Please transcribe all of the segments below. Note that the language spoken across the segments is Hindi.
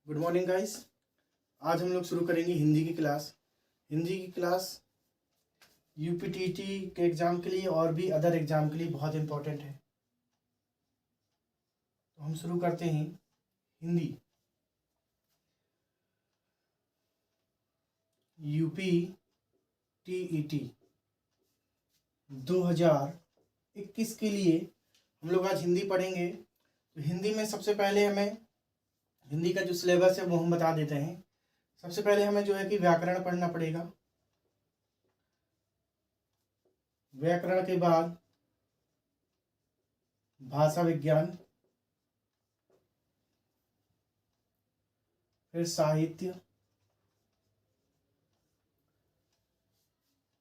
Good morning guys. आज हम लोग शुरू करेंगे हिंदी की क्लास। हिंदी की क्लास यूपीटीटी के एग्ज़ाम के लिए और भी अदर एग्ज़ाम के लिए बहुत इम्पोर्टेंट है। तो हम शुरू करते हैं हिंदी। यूपी टीईटी 2021 के लिए हम लोग आज हिंदी पढ़ेंगे। तो हिंदी में सबसे पहले हमें हिंदी का जो सिलेबस है वो हम बता देते हैं। सबसे पहले हमें जो है कि व्याकरण पढ़ना पड़ेगा। व्याकरण के बाद भाषा विज्ञान, फिर साहित्य।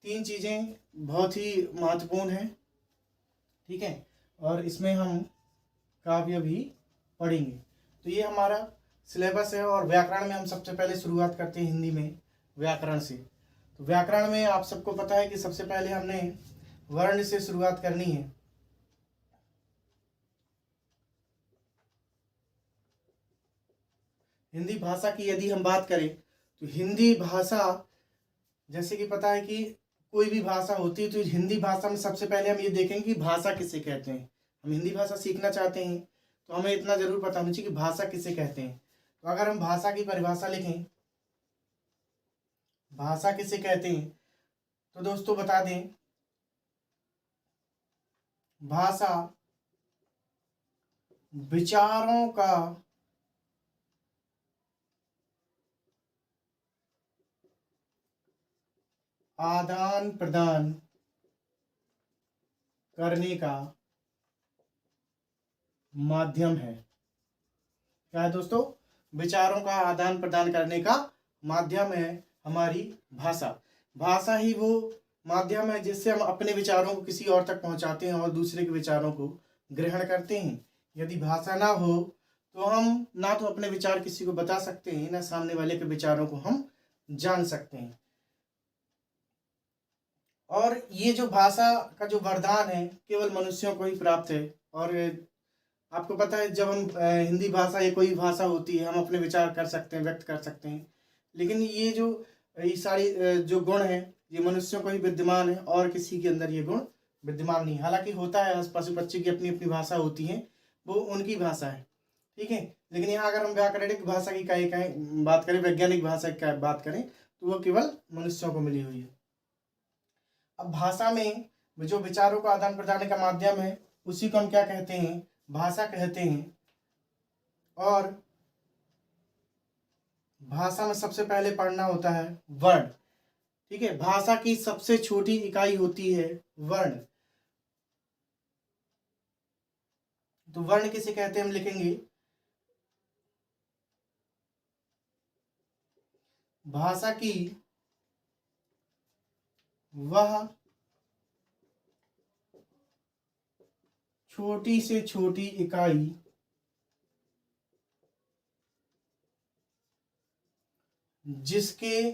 तीन चीज़ें बहुत ही महत्वपूर्ण हैं, ठीक है। और इसमें हम काव्य भी पढ़ेंगे। तो ये हमारा सिलेबस है। और व्याकरण में हम सबसे पहले शुरुआत करते हैं हिंदी में व्याकरण से। तो व्याकरण में आप सबको पता है कि सबसे पहले हमने वर्ण से शुरुआत करनी है। हिंदी भाषा की यदि हम बात करें तो हिंदी भाषा, जैसे कि पता है कि कोई भी भाषा होती है तो हिंदी भाषा में सबसे पहले हम ये देखेंगे कि भाषा किसे कहते हैं। हम हिंदी भाषा सीखना चाहते हैं तो हमें इतना जरूर पता होना चाहिए कि भाषा किसे कहते हैं। तो अगर हम भाषा की परिभाषा लिखें, भाषा किसे कहते हैं, तो दोस्तों बता दें, भाषा विचारों का आदान प्रदान करने का माध्यम है। क्या है दोस्तों? विचारों का आदान प्रदान करने का माध्यम है हमारी भाषा। भाषा ही वो माध्यम है जिससे हम अपने विचारों को किसी और तक पहुंचाते हैं और दूसरे के विचारों को ग्रहण करते हैं। यदि भाषा ना हो तो हम ना तो अपने विचार किसी को बता सकते हैं, ना सामने वाले के विचारों को हम जान सकते हैं। और ये जो भाषा का जो वरदान है केवल मनुष्यों को ही प्राप्त है। और आपको पता है जब हम हिंदी भाषा या कोई भाषा होती है हम अपने विचार कर सकते हैं, व्यक्त कर सकते हैं। लेकिन ये सारी जो गुण है ये मनुष्यों को ही विद्यमान है और किसी के अंदर ये गुण विद्यमान नहीं। हालांकि होता है पशु पक्षी की अपनी अपनी भाषा होती है, वो उनकी भाषा है, ठीक है। लेकिन यहाँ अगर हम व्याकरणिक भाषा की कहीं बात करें, वैज्ञानिक भाषा की बात करें तो वो केवल मनुष्यों को मिली हुई है। अब भाषा में जो विचारों का आदान प्रदान का माध्यम है उसी को हम क्या कहते हैं? भाषा कहते हैं। और भाषा में सबसे पहले पढ़ना होता है वर्ण, ठीक है। भाषा की सबसे छोटी इकाई होती है वर्ण। तो वर्ण किसे कहते हैं हम लिखेंगे, भाषा की वह छोटी से छोटी इकाई जिसके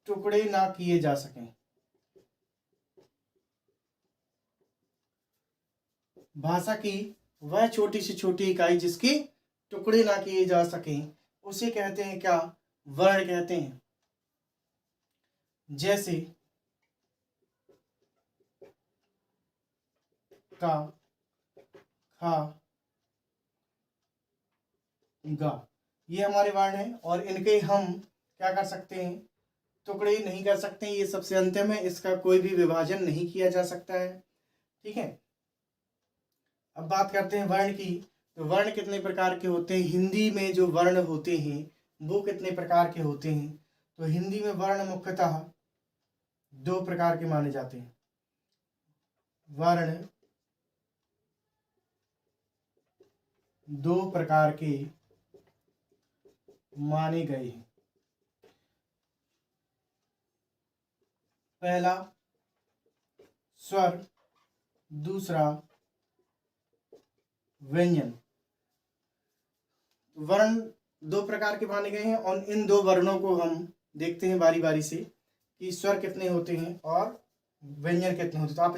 टुकड़े ना किए जा सकें। भाषा की वह छोटी से छोटी इकाई जिसके टुकड़े ना किए जा सकें उसे कहते हैं क्या? वर्ण कहते हैं। जैसे का, खा, गा, ये हमारे वर्ण हैं। और इनके हम क्या कर सकते हैं? टुकड़े नहीं कर सकते हैं। ये सबसे अंतिम है, इसका कोई भी विभाजन नहीं किया जा सकता है, ठीक है। अब बात करते हैं वर्ण की। तो वर्ण कितने प्रकार के होते हैं? हिंदी में जो वर्ण होते हैं वो कितने प्रकार के होते हैं? तो हिंदी में वर्ण मुख्यतः दो प्रकार के माने जाते हैं। वर्ण दो प्रकार के माने गए हैं। पहला स्वर, दूसरा व्यंजन। वर्ण दो प्रकार के माने गए हैं और इन दो वर्णों को हम देखते हैं बारी बारी से कि स्वर कितने होते हैं और व्यंजन कितने होते हैं। तो आप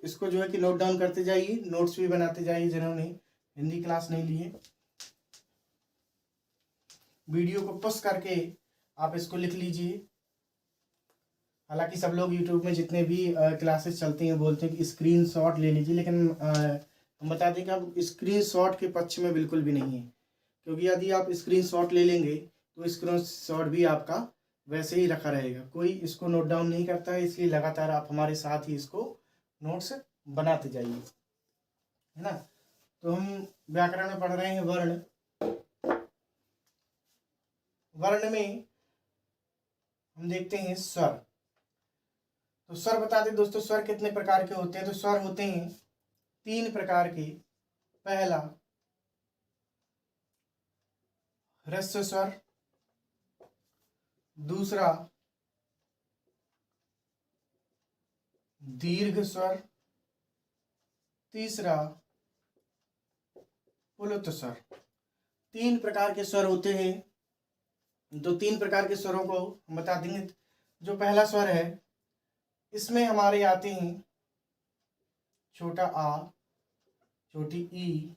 इसको जो है कि नोट डाउन करते जाइए, नोट्स भी बनाते जाइए जिन्होंने हिंदी क्लास नहीं लिए, वीडियो को पॉज करके आप इसको लिख लीजिए। हालांकि सब लोग यूट्यूब में जितने भी क्लासेस चलती हैं बोलते हैं कि स्क्रीनशॉट ले लीजिए, लेकिन हम बता दें कि आप स्क्रीनशॉट के पक्ष में बिल्कुल भी नहीं है, क्योंकि यदि आप स्क्रीनशॉट ले लेंगे तो स्क्रीनशॉट भी आपका वैसे ही रखा रहेगा, कोई इसको नोट डाउन नहीं करता है। इसलिए लगातार आप हमारे साथ ही इसको नोट्स बनाते जाइए, है ना। तो हम व्याकरण में पढ़ रहे हैं वर्ण। वर्ण में हम देखते हैं स्वर। तो स्वर बता दें दोस्तों, स्वर कितने प्रकार के होते हैं। तो स्वर होते हैं 3 प्रकार के। पहला ह्रस्व स्वर, दूसरा दीर्घ स्वर, तीसरा पुलुत स्वर। 3 प्रकार के स्वर होते हैं। तो 3 प्रकार के स्वरों को हम बता देंगे। जो पहला स्वर है, इसमें हमारे आते हैं छोटा आ, छोटी ई,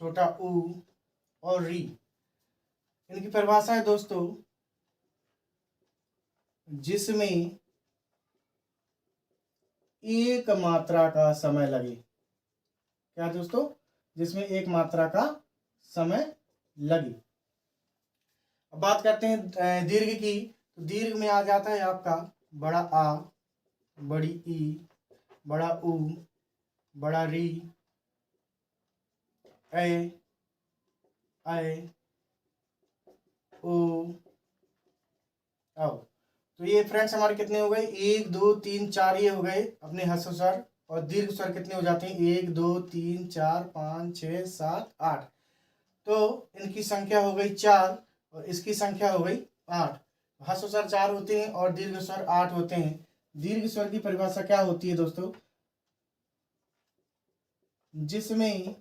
छोटा ऊ और री। इनकी परिभाषा है दोस्तों, जिसमें एक मात्रा का समय लगे। क्या दोस्तों? जिसमें एक मात्रा का समय लगे। अब बात करते हैं दीर्घ की। तो दीर्घ में आ जाता है आपका बड़ा आ, बड़ी ई, बड़ा ऊ, बड़ा री, ए, ऐ, ओ, औ। तो ये फ्रेंड्स हमारे कितने हो गए? 1 2 3 4 ये हो गए अपने ह्रस्व स्वर। और दीर्घ स्वर कितने हो जाते हैं? 1 2 3 4 5 6 7 8। तो इनकी संख्या हो गई 4 और इसकी संख्या हो गई 8। ह्रस्व स्वर 4 होते हैं और दीर्घ स्वर 8 होते हैं। दीर्घ स्वर की परिभाषा क्या होती है दोस्तों? जिसमें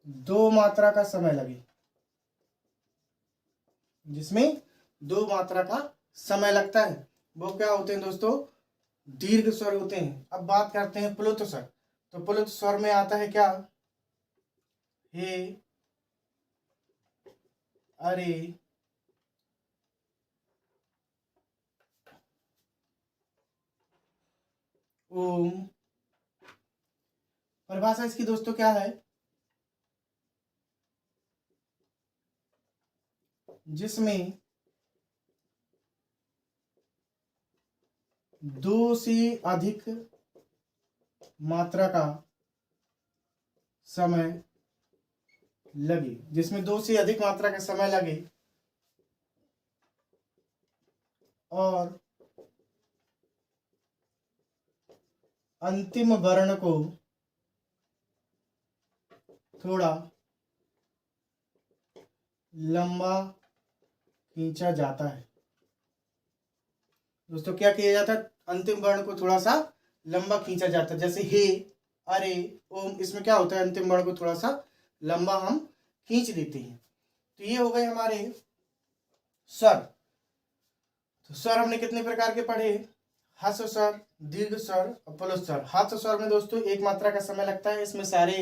2 मात्रा का समय लगे। जिसमें 2 मात्रा का समय लगता है, वो क्या होते हैं दोस्तों? दीर्घ स्वर होते हैं। अब बात करते हैं प्लुत स्वर। तो प्लुत स्वर में आता है क्या? हे, अरे, ओम। परिभाषा इसकी दोस्तों क्या है? जिसमें 2 से अधिक मात्रा का समय लगे। जिसमें 2 से अधिक मात्रा का समय लगे और अंतिम वर्ण को थोड़ा लंबा खींचा जाता है। दोस्तों क्या किया जाता है? अंतिम वर्ण को थोड़ा सा लंबा खींचा जाता है। जैसे हे, अरे, ओम, इसमें क्या होता है? अंतिम वर्ण को थोड़ा सा लंबा हम खींच देते हैं। तो ये हो गए हमारे स्वर। तो स्वर हमने कितने प्रकार के पढ़े? ह्रस्व स्वर, दीर्घ स्वर और प्लुत स्वर। ह्रस्व स्वर में दोस्तों 1 मात्रा का समय लगता है। इसमें सारे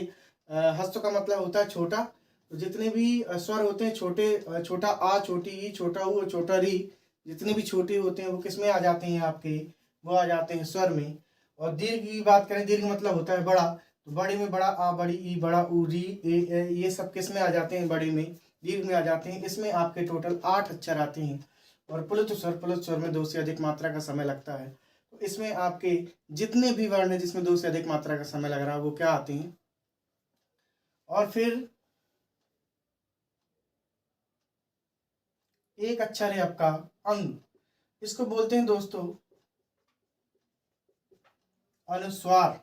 ह्रस्व का मतलब होता है छोटा। तो जितने भी स्वर होते हैं छोटे, छोटा आ, छोटी ई, छोटा ऊ और छोटा री, जितने भी छोटे होते हैं वो किस में आ जाते हैं आपके? वो आ जाते हैं स्वर में। और दीर्घ की बात करें, दीर्घ मतलब होता है बड़ा। तो बड़े में बड़ा आ, बड़ी ई, बड़ा ऊ, री, ए, ये सब किस में आ जाते हैं? बड़े में, दीर्घ में आ जाते हैं। इसमें आपके टोटल 8 अक्षर आते हैं। और प्लुत स्वर में 2 से अधिक मात्रा का समय लगता है। तो इसमें आपके जितने भी वर्ण है जिसमें 2 से अधिक मात्रा का समय लग रहा है वो क्या आते हैं? और फिर एक अक्षर है आपका अंग, इसको बोलते हैं दोस्तों अनुस्वार।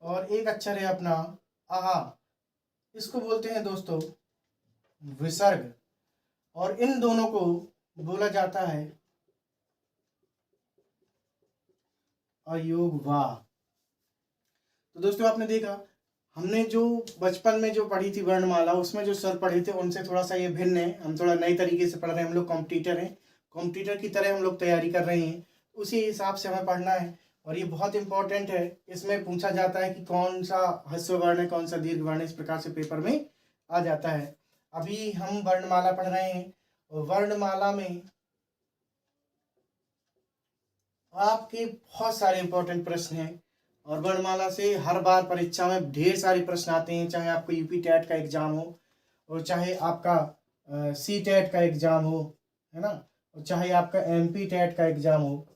और एक अक्षर है अपना आहा, इसको बोलते हैं दोस्तों विसर्ग। और इन दोनों को बोला जाता है अयोग वाह। तो दोस्तों आपने देखा, हमने जो बचपन में जो पढ़ी थी वर्णमाला, उसमें जो स्वर पढ़े थे उनसे थोड़ा सा ये भिन्न है। हम थोड़ा नई तरीके से पढ़ रहे हैं। हम लोग कॉम्पिटिटर हैं, कॉम्पिटिटर की तरह हम लोग तैयारी कर रहे हैं। उसी हिसाब से हमें पढ़ना है। और ये बहुत इंपॉर्टेंट है। इसमें पूछा जाता है कि कौन सा ह्रस्व वर्ण है, कौन सा दीर्घ वर्ण है, इस प्रकार से पेपर में आ जाता है। अभी हम वर्णमाला पढ़ रहे हैं और वर्णमाला में आपके बहुत सारे इंपॉर्टेंट प्रश्न हैं और वर्णमाला से हर बार परीक्षा में ढेर सारे प्रश्न आते हैं, चाहे आपको यूपी टेट का एग्जाम हो और चाहे आपका सी टेट का एग्जाम हो, है ना, और चाहे आपका एमपी टेट का एग्जाम हो,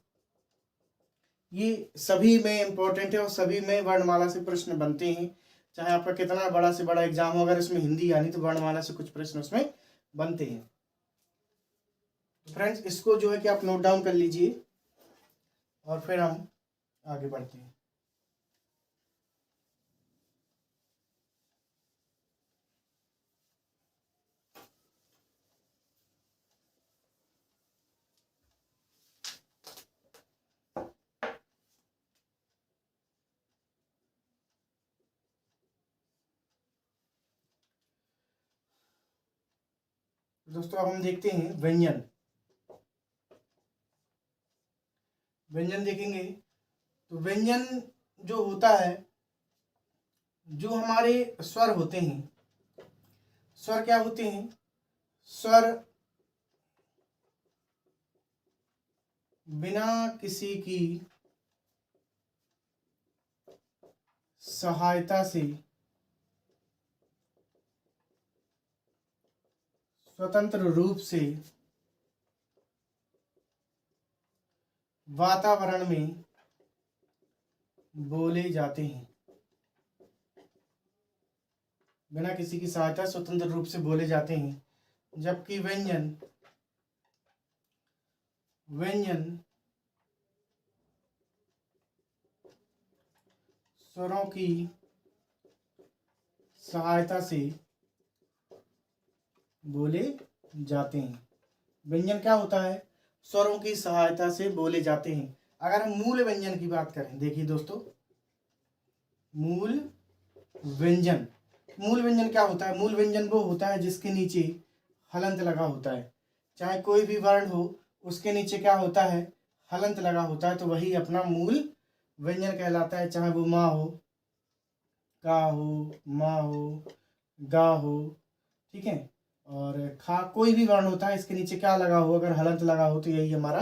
ये सभी में इम्पोर्टेंट है और सभी में वर्णमाला से प्रश्न बनते हैं। चाहे आपका कितना बड़ा से बड़ा एग्जाम हो, अगर इसमें हिंदी आनी तो वर्णमाला से कुछ प्रश्न उसमें बनते हैं। तो फ्रेंड्स, इसको जो है कि आप नोट डाउन कर लीजिए और फिर हम आगे बढ़ते हैं। दोस्तों, अब हम देखते हैं व्यंजन। व्यंजन देखेंगे तो व्यंजन जो होता है, जो हमारे स्वर होते हैं, स्वर क्या होते हैं? स्वर बिना किसी की सहायता से स्वतंत्र रूप से वातावरण में बोले जाते हैं। बिना किसी की सहायता स्वतंत्र रूप से बोले जाते हैं, जबकि व्यंजन स्वरों की सहायता से बोले जाते हैं। व्यंजन क्या होता है? स्वरों की सहायता से बोले जाते हैं। अगर हम मूल व्यंजन की बात करें, देखिए दोस्तों, मूल व्यंजन क्या होता है? मूल व्यंजन वो होता है जिसके नीचे हलंत लगा होता है। चाहे कोई भी वर्ण हो, उसके नीचे क्या होता है? हलंत लगा होता है, तो वही अपना मूल व्यंजन कहलाता है। चाहे वो माँ हो, का हो, माँ हो, गा हो, ठीक है, और खा, कोई भी वर्ण होता है, इसके नीचे क्या लगा हो, अगर हलंत लगा हो तो यही हमारा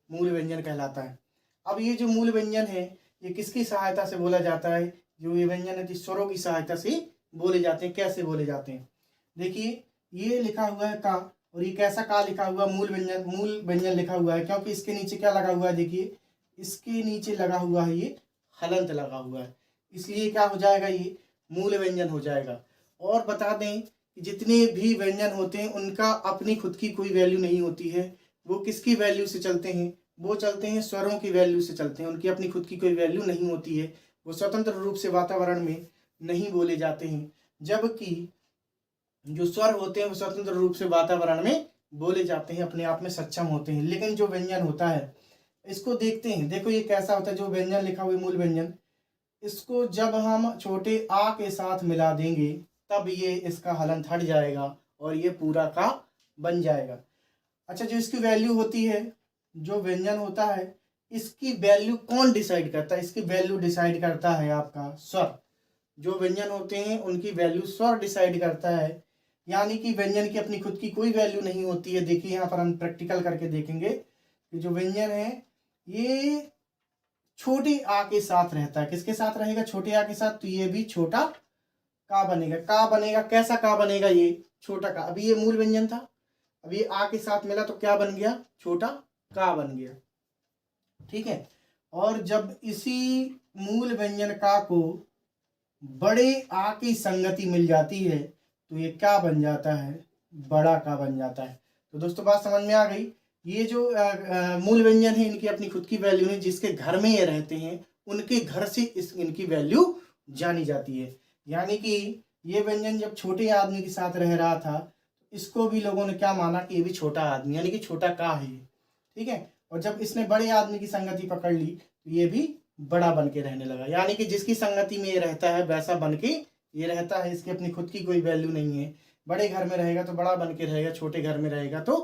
मूल व्यंजन कहलाता है। अब ये जो मूल व्यंजन है, ये किसकी सहायता से बोला जाता है? जो ये व्यंजन है, स्वरों की सहायता से बोले जाते हैं। कैसे बोले जाते हैं? देखिए, ये लिखा हुआ है का, और ये कैसा का लिखा हुआ? मूल व्यंजन लिखा हुआ है, क्योंकि इसके नीचे क्या लगा हुआ है? देखिए, इसके नीचे लगा हुआ है, ये हलंत लगा हुआ है, इसलिए क्या हो जाएगा? ये मूल व्यंजन हो जाएगा। और बता दें कि जितने भी व्यंजन होते हैं उनका अपनी खुद की कोई वैल्यू नहीं होती है। वो किसकी वैल्यू से चलते हैं? वो चलते हैं स्वरों की वैल्यू से चलते हैं। उनकी अपनी खुद की कोई वैल्यू नहीं होती है, वो स्वतंत्र रूप से वातावरण में नहीं बोले जाते हैं। जबकि जो स्वर होते हैं वो स्वतंत्र रूप से वातावरण में बोले जाते हैं, अपने आप में सक्षम होते हैं। लेकिन जो व्यंजन होता है, इसको देखते हैं, देखो ये कैसा होता है। जो व्यंजन लिखा हुआ है मूल व्यंजन, इसको जब हम छोटे आ के साथ मिला देंगे तब ये इसका हलंत हट जाएगा और ये पूरा का बन जाएगा। अच्छा, जो इसकी वैल्यू होती है, जो व्यंजन होता है, इसकी वैल्यू कौन डिसाइड करता है? इसकी वैल्यू डिसाइड करता है आपका स्वर। जो व्यंजन होते हैं उनकी वैल्यू स्वर डिसाइड करता है, यानी कि व्यंजन की अपनी खुद की कोई वैल्यू नहीं होती है। देखिए, यहाँ पर हम प्रैक्टिकल करके देखेंगे कि जो व्यंजन है ये छोटे आ के साथ रहता है। किसके साथ रहेगा? छोटे आ के साथ। तो ये भी छोटा का बनेगा। का बनेगा, कैसा का बनेगा? ये छोटा का। अभी ये मूल व्यंजन था, अभी ये आ के साथ मिला तो क्या बन गया? छोटा का बन गया, ठीक है। और जब इसी मूल व्यंजन का को बड़े आ की संगति मिल जाती है तो ये क्या बन जाता है? बड़ा का बन जाता है। तो दोस्तों, बात समझ में आ गई। ये जो मूल व्यंजन है, इनकी अपनी खुद की वैल्यू है। जिसके घर में ये रहते हैं उनके घर से इनकी वैल्यू जानी जाती है। यानी कि ये व्यंजन जब छोटे आदमी के साथ रह रहा था, इसको भी लोगों ने क्या माना कि ये भी छोटा आदमी, यानी कि छोटा का है, ठीक है। और जब इसने बड़े आदमी की संगति पकड़ ली तो ये भी बड़ा बन के रहने लगा। यानी कि जिसकी संगति में ये रहता है वैसा बन के ये रहता है। इसकी अपनी खुद की कोई वैल्यू नहीं है। बड़े घर में रहेगा तो बड़ा बन के रहेगा, छोटे घर में रहेगा तो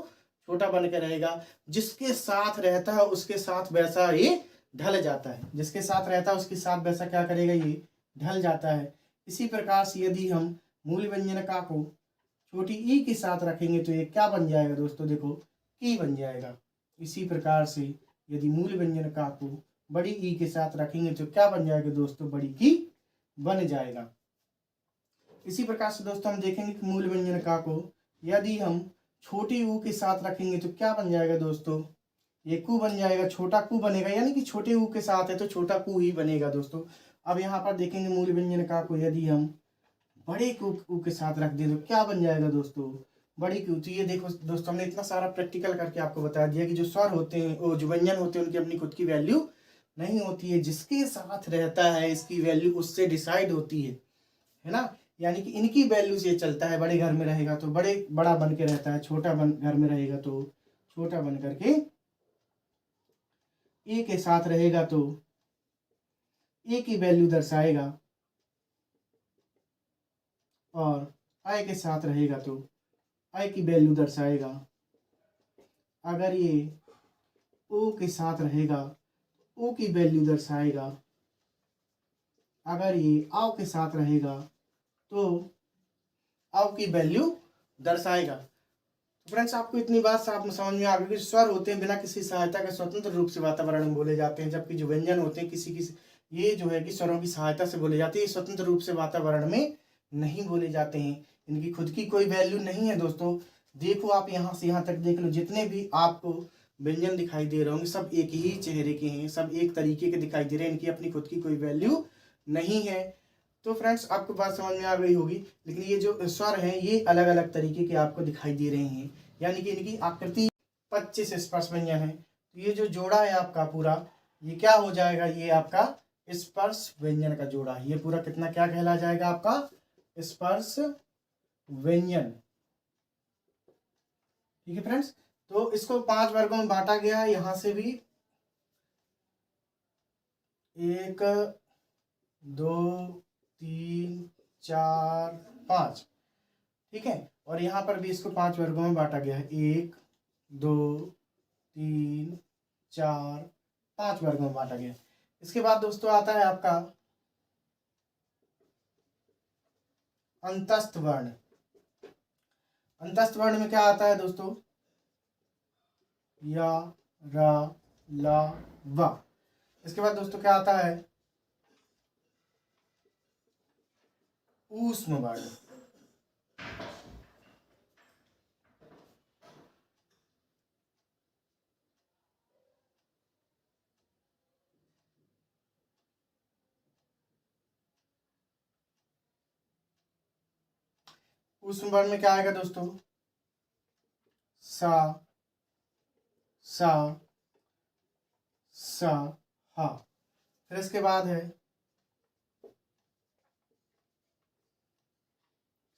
छोटा बन के रहेगा। जिसके साथ रहता है उसके साथ वैसा ये ढल जाता है, जिसके साथ रहता है उसके साथ वैसा क्या करेगा, ये ढल जाता है। इसी प्रकार से यदि हम मूल व्यंजन का को छोटी ई के साथ रखेंगे तो ये क्या बन जाएगा दोस्तों, देखो की बन जाएगा। इसी प्रकार से यदि मूल व्यंजन का को बड़ी ई के साथ रखेंगे तो क्या बन जाएगा दोस्तों, बड़ी की बन जाएगा। इसी प्रकार से दोस्तों हम देखेंगे कि मूल व्यंजन का को यदि हम छोटी ऊ के साथ रखेंगे तो क्या बन जाएगा दोस्तों, ये कु बन जाएगा, छोटा कु बनेगा, यानी कि छोटे ऊ के साथ है तो छोटा कु ही बनेगा दोस्तों। अब यहाँ पर देखेंगे मूल व्यंजन का को यदि हम बड़े ऊ के साथ रख दें तो क्या बन जाएगा दोस्तों, बड़ी क्यू। तो ये देखो दोस्तों हमने इतना सारा प्रैक्टिकल करके आपको बता दिया कि जो स्वर होते हैं, वो जो व्यंजन होते हैं, उनकी अपनी खुद की वैल्यू नहीं होती है, जिसके साथ रहता है इसकी वैल्यू उससे डिसाइड होती है ना। यानी कि इनकी वैल्यू से चलता है, बड़े घर में रहेगा तो बड़ा बन के रहता है, छोटा घर में रहेगा तो छोटा बन करके, ए के साथ रहेगा तो ए की वैल्यू दर्शाएगा, और आई के साथ रहेगा तो आई की वैल्यू दर्शाएगा। अगर ये ओ के साथ रहेगा ओ की वैल्यू दर्शाएगा, अगर ये आओ के साथ रहेगा तो आओ की वैल्यू दर्शाएगा। तो फ्रेंड्स आपको इतनी बात साफ समझ में आ गई कि स्वर होते हैं बिना किसी सहायता के स्वतंत्र रूप से वातावरण में बोले जाते हैं, जबकि जो व्यंजन होते हैं किसी ये जो है कि स्वरों की सहायता से बोले जाते हैं, स्वतंत्र रूप से वातावरण में नहीं बोले जाते हैं, इनकी खुद की कोई वैल्यू नहीं है दोस्तों। देखो आप यहाँ से यहाँ तक देख लो, जितने भी आपको व्यंजन दिखाई दे रहे होंगे सब एक ही चेहरे के हैं, सब एक तरीके के दिखाई दे रहे हैं, इनकी अपनी खुद की कोई वैल्यू नहीं है। तो फ्रेंड्स आपको बात समझ में आ गई होगी, लेकिन ये जो स्वर हैं ये अलग अलग तरीके के आपको दिखाई दे रहे हैं, यानी कि इनकी आकृति 25 स्पर्श व्यंजन है। तो ये जो जोड़ा है आपका पूरा, ये क्या हो जाएगा, ये आपका स्पर्श व्यंजन का जोड़ा है। ये पूरा कितना क्या कहला जाएगा, आपका स्पर्श व्यंजन। ठीक है फ्रेंड्स, तो इसको 5 वर्गों में बांटा गया है। यहां से भी 1 2 3 4 5, ठीक है, और यहाँ पर भी इसको 5 वर्गों में बांटा गया है। 1 2 3 4 5 वर्गों में बांटा गया है। इसके बाद दोस्तों आता है आपका अंतस्थ वर्ण। अंतस्थ वर्ण में क्या आता है दोस्तों, या रा ला वा। इसके बाद दोस्तों क्या आता है, ऊष्म वर्ण। ऊष्म वर्ण में क्या आएगा दोस्तों, सा सा सा हा। फिर इसके बाद है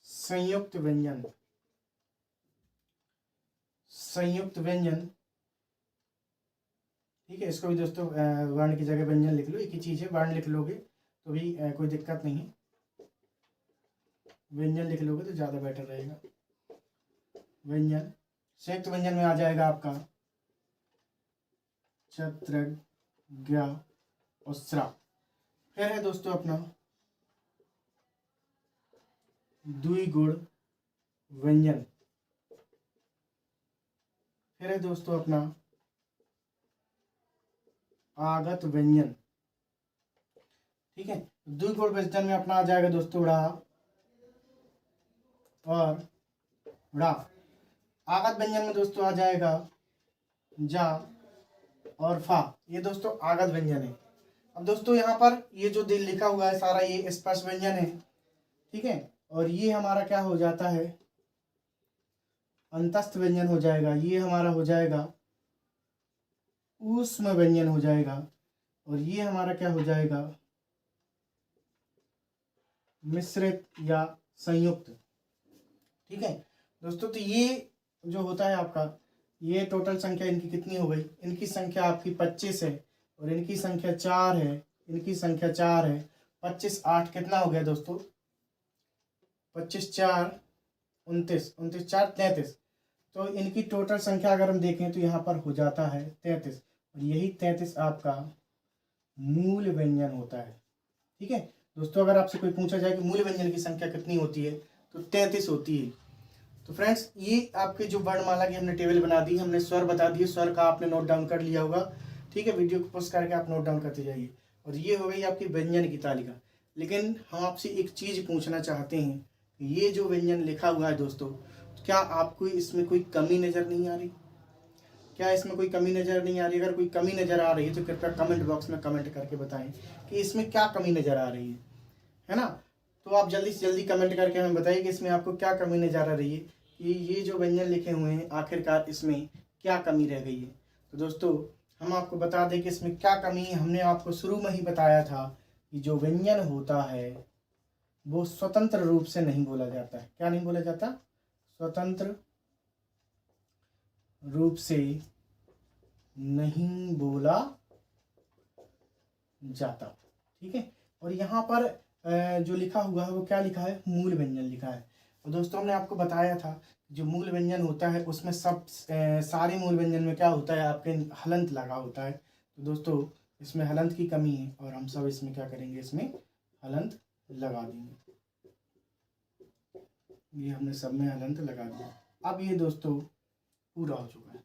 संयुक्त व्यंजन। संयुक्त व्यंजन, ठीक है, इसको भी दोस्तों वर्ण की जगह व्यंजन लिख लो, एक ही चीज है, वर्ण लिख लोगे तो भी कोई दिक्कत नहीं है, व्यंजन लिख लोगे तो ज्यादा बेटर रहेगा। व्यंजन, संयुक्त व्यंजन में आ जाएगा आपका छत्र ज्ञ और स्रा। फिर है दोस्तों अपना द्विगुण व्यंजन। फिर है दोस्तों अपना आगत व्यंजन। ठीक है, द्विगुण व्यंजन में अपना आ जाएगा दोस्तों ड़ा और ड़ा। आगत व्यंजन में दोस्तों आ जाएगा जा और फा। ये दोस्तों आगत व्यंजन है। अब दोस्तों यहाँ पर ये जो दिल लिखा हुआ है सारा ये स्पर्श व्यंजन है, ठीक है, और ये हमारा क्या हो जाता है, अंतस्थ व्यंजन हो जाएगा। ये हमारा हो जाएगा ऊष्म व्यंजन हो जाएगा, और ये हमारा क्या हो जाएगा, मिश्रित या संयुक्त। ठीक है दोस्तों, तो ये जो होता है आपका, ये टोटल संख्या इनकी कितनी हो गई, इनकी संख्या आपकी 25 है, और इनकी संख्या 4 है, इनकी संख्या 4 है। 25 8 कितना हो गया दोस्तों, 25 4 29, 29 4 33। तो इनकी टोटल संख्या अगर हम देखें तो यहाँ पर हो जाता है 33, और यही 33 आपका मूल व्यंजन होता है। ठीक है दोस्तों, अगर आपसे कोई पूछा जाए कि मूल व्यंजन की संख्या कितनी होती है तो 33 होती है। तो फ्रेंड्स, ये आपके जो वर्णमाला की हमने टेबल बना दी, हमने स्वर बता दिए, स्वर का आपने नोट डाउन कर लिया होगा। ठीक है, वीडियो को पॉज करके आप नोट डाउन करते जाइए। और ये हो गई आपकी व्यंजन की तालिका। लेकिन हम आपसे एक चीज़ पूछना चाहते हैं, ये जो व्यंजन लिखा हुआ है दोस्तों, क्या आपको इसमें कोई कमी नज़र नहीं आ रही? क्या इसमें कोई कमी नज़र नहीं आ रही? अगर कोई कमी नज़र आ रही है तो कृपया कमेंट बॉक्स में कमेंट करके बताएं कि इसमें क्या कमी नज़र आ रही है ना? तो आप जल्दी से जल्दी कमेंट करके हमें बताइए कि इसमें आपको क्या कमी नज़र आ रही है, कि ये जो व्यंजन लिखे हुए हैं आखिरकार इसमें क्या कमी रह गई है। तो दोस्तों, हम आपको बता दें कि इसमें क्या कमी है। हमने आपको शुरू में ही बताया था कि जो व्यंजन होता है वो स्वतंत्र रूप से नहीं बोला जाता है। क्या नहीं बोला जाता? स्वतंत्र रूप से नहीं बोला जाता। ठीक है, और यहाँ पर जो लिखा हुआ है वो क्या लिखा है? मूल व्यंजन लिखा है। तो दोस्तों, हमने आपको बताया था जो मूल व्यंजन होता है उसमें सब सारे मूल व्यंजन में क्या होता है? आपके हलंत लगा होता है। तो दोस्तों, इसमें हलंत की कमी है और हम सब इसमें क्या करेंगे? इसमें हलंत लगा देंगे। ये हमने सब में हलंत लगा दिया। अब ये दोस्तों पूरा हो चुका है।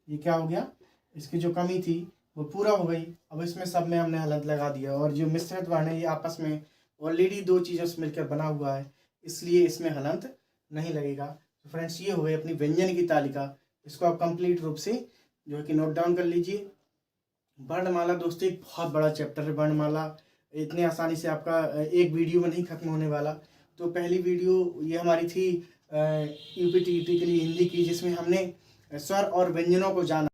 ये क्या हो गया? इसकी जो कमी थी वो पूरा हो गई। अब इसमें सब में हमने हलंत लगा दिया और जो मिश्रित वर्ण है ये आपस में ऑलरेडी दो चीज़ों से मिलकर बना हुआ है, इसलिए इसमें हलंत नहीं लगेगा। तो फ्रेंड्स, ये हो गई अपनी व्यंजन की तालिका। इसको आप कंप्लीट रूप से जो है कि नोट डाउन कर लीजिए। वर्णमाला दोस्तों एक बहुत बड़ा चैप्टर है। वर्णमाला इतनी आसानी से आपका एक वीडियो में नहीं खत्म होने वाला। तो पहली वीडियो ये हमारी थी यूपी टीईटी के लिए हिंदी की, जिसमें हमने स्वर और व्यंजनों को जाना।